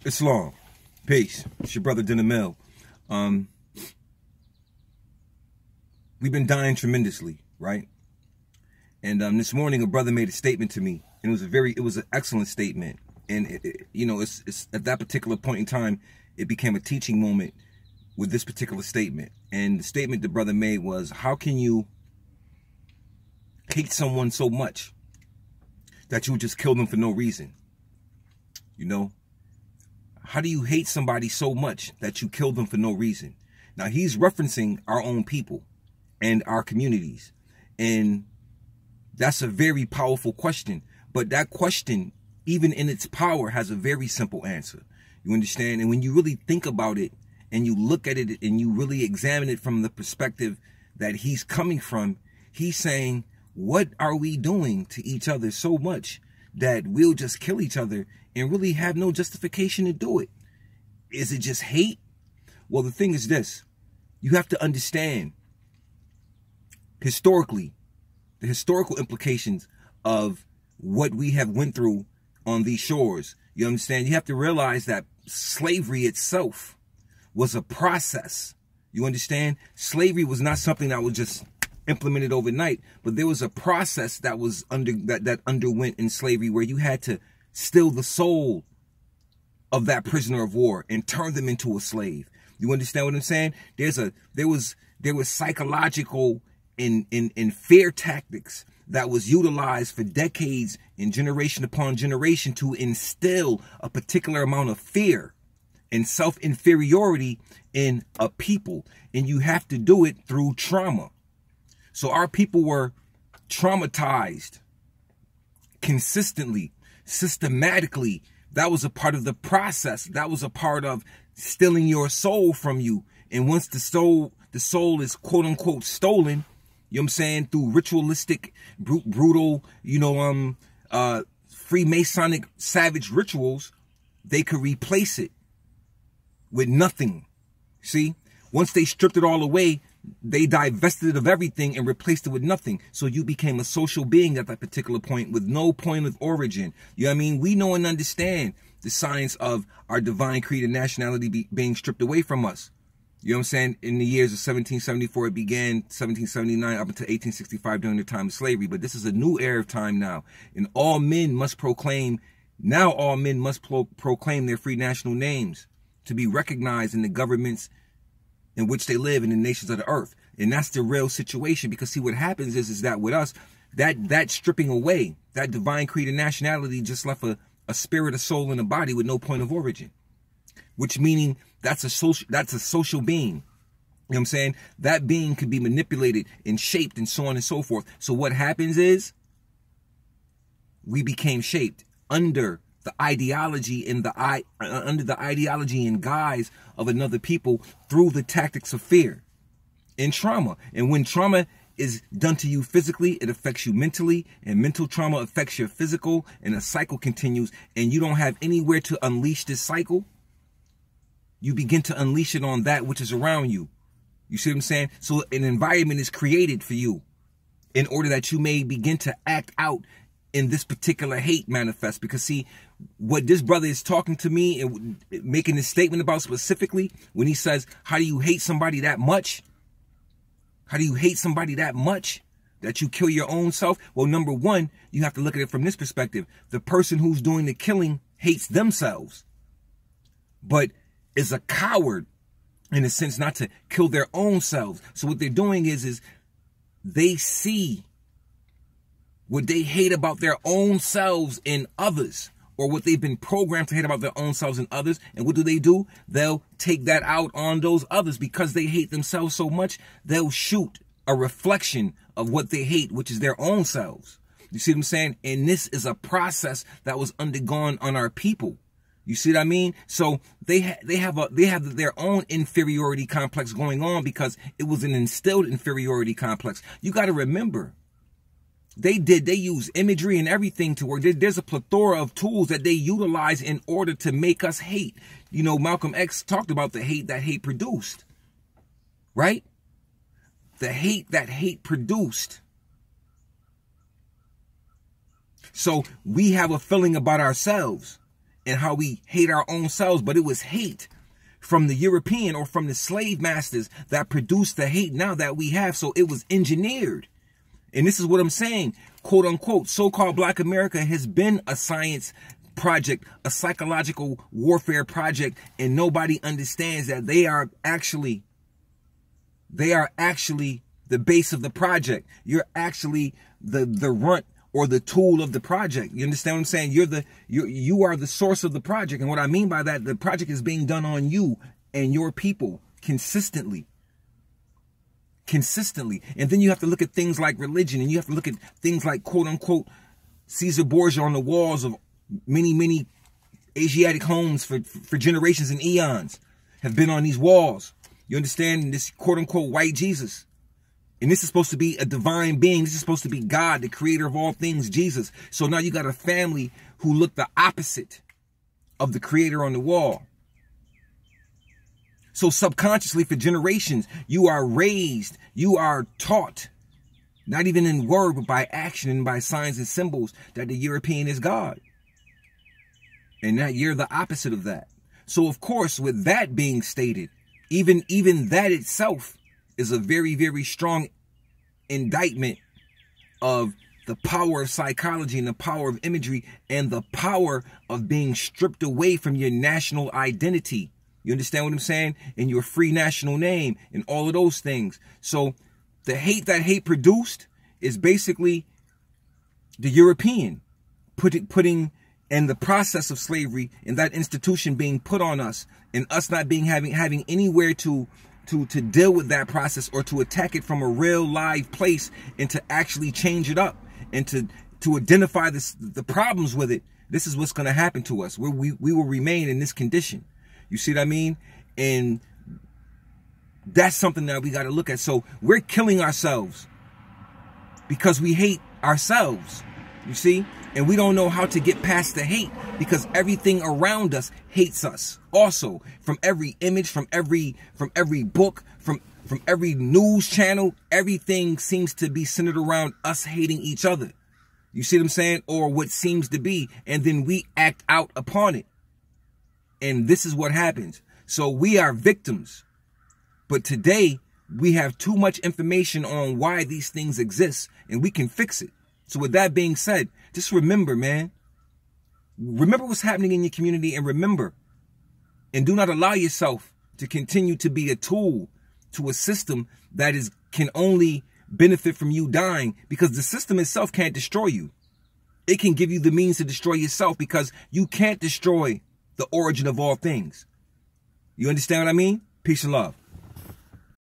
Islam. Peace. It's your brother Dinner Mill. We've been dying tremendously, right? And this morning a brother made a statement to me, and it was an excellent statement. And it's at that particular point in time, it became a teaching moment with this particular statement. And the statement the brother made was, how can you hate someone so much that you would just kill them for no reason? You know, how do you hate somebody so much that you kill them for no reason? Now, he's referencing our own people and our communities. And that's a very powerful question. But that question, even in its power, has a very simple answer. You understand? And when you really think about it and you look at it and you really examine it from the perspective that he's coming from, he's saying, what are we doing to each other so much that we'll just kill each other and really have no justification to do it? Is it just hate? Well, the thing is this. You have to understand historically, the historical implications of what we have went through on these shores. You understand? You have to realize that slavery itself was a process. You understand? Slavery was not something that was just implemented overnight, but there was a process that was that underwent in slavery, where you had to steal the soul of that prisoner of war and turn them into a slave. You understand what I'm saying? There was psychological and fear tactics that was utilized for decades and generation upon generation to instill a particular amount of fear and self-inferiority in a people. And you have to do it through trauma. So our people were traumatized consistently, systematically. That was a part of the process. That was a part of stealing your soul from you. And once the soul is quote unquote stolen, you know what I'm saying, through ritualistic, brutal, Freemasonic savage rituals, they could replace it with nothing. See, once they stripped it all away, they divested it of everything and replaced it with nothing. So you became a social being at that particular point with no point of origin. You know what I mean? We know and understand the science of our divine creed and nationality being stripped away from us. You know what I'm saying? In the years of 1774, it began 1779 up until 1865 during the time of slavery. But this is a new era of time now. And all men must proclaim their free national names to be recognized in the governments in which they live in the nations of the earth. And that's the real situation, because see, what happens is that with us, that stripping away, that divine creed and nationality just left a spirit, a soul, and a body with no point of origin. Which meaning that's a social being. You know what I'm saying? That being could be manipulated and shaped and so on and so forth. So what happens is we became shaped under the ideology and guise of another people through the tactics of fear and trauma. And when trauma is done to you physically, it affects you mentally, and mental trauma affects your physical, and the cycle continues, and you don't have anywhere to unleash this cycle. You begin to unleash it on that which is around you. You see what I'm saying? So an environment is created for you in order that you may begin to act out in this particular hate manifest. Because see, what this brother is talking to me and making this statement about specifically, when he says, how do you hate somebody that much? How do you hate somebody that much that you kill your own self? Well, number one, you have to look at it from this perspective. The person who's doing the killing hates themselves, but is a coward in a sense not to kill their own selves. So what they're doing is they see what they hate about their own selves in others, or what they've been programmed to hate about their own selves in others. And what do? They'll take that out on those others. Because they hate themselves so much, they'll shoot a reflection of what they hate, which is their own selves. You see what I'm saying? And this is a process that was undergone on our people. You see what I mean? So they have their own inferiority complex going on, because it was an instilled inferiority complex. You got to remember, they use imagery and everything to work. There's a plethora of tools that they utilize in order to make us hate. You know, Malcolm X talked about the hate that hate produced, right? The hate that hate produced. So we have a feeling about ourselves. and how we hate our own selves, but it was hate from the European or from the slave masters that produced the hate now that we have. So it was engineered. And this is what I'm saying, quote unquote, so-called Black America has been a science project, a psychological warfare project, and nobody understands that they are actually the base of the project. You're actually the runt or the tool of the project. You understand what I'm saying? You are the source of the project. And what I mean by that, the project is being done on you and your people consistently. And then you have to look at things like religion, and you have to look at things like, quote unquote, Caesar Borgia on the walls of many Asiatic homes for generations and eons have been on these walls. You understand? This quote unquote white Jesus. And this is supposed to be a divine being. This is supposed to be God, the creator of all things, Jesus. So now you got a family who look the opposite of the creator on the wall. So subconsciously for generations, you are raised, you are taught, not even in word, but by action and by signs and symbols, that the European is God. And that you're the opposite of that. So of course, with that being stated, even that itself is a very, very strong indictment of the power of psychology and the power of imagery and the power of being stripped away from your national identity. You understand what I'm saying? And your free national name and all of those things. So the hate that hate produced is basically the European putting and the process of slavery and that institution being put on us, and us not being having anywhere to deal with that process or to attack it from a real live place and to actually change it up and to identify the problems with it. This is what's going to happen to us. We will remain in this condition. You see what I mean? And that's something that we got to look at. So we're killing ourselves because we hate ourselves, you see? And we don't know how to get past the hate because everything around us hates us. Also, from every image, from every book, from every news channel, everything seems to be centered around us hating each other. You see what I'm saying? Or what seems to be. And then we act out upon it. And this is what happens. So we are victims. But today, we have too much information on why these things exist, and we can fix it. So with that being said, just remember, man. Remember what's happening in your community, and remember. And do not allow yourself to continue to be a tool to a system that can only benefit from you dying, because the system itself can't destroy you. It can give you the means to destroy yourself, because you can't destroy the origin of all things. You understand what I mean? Peace and love.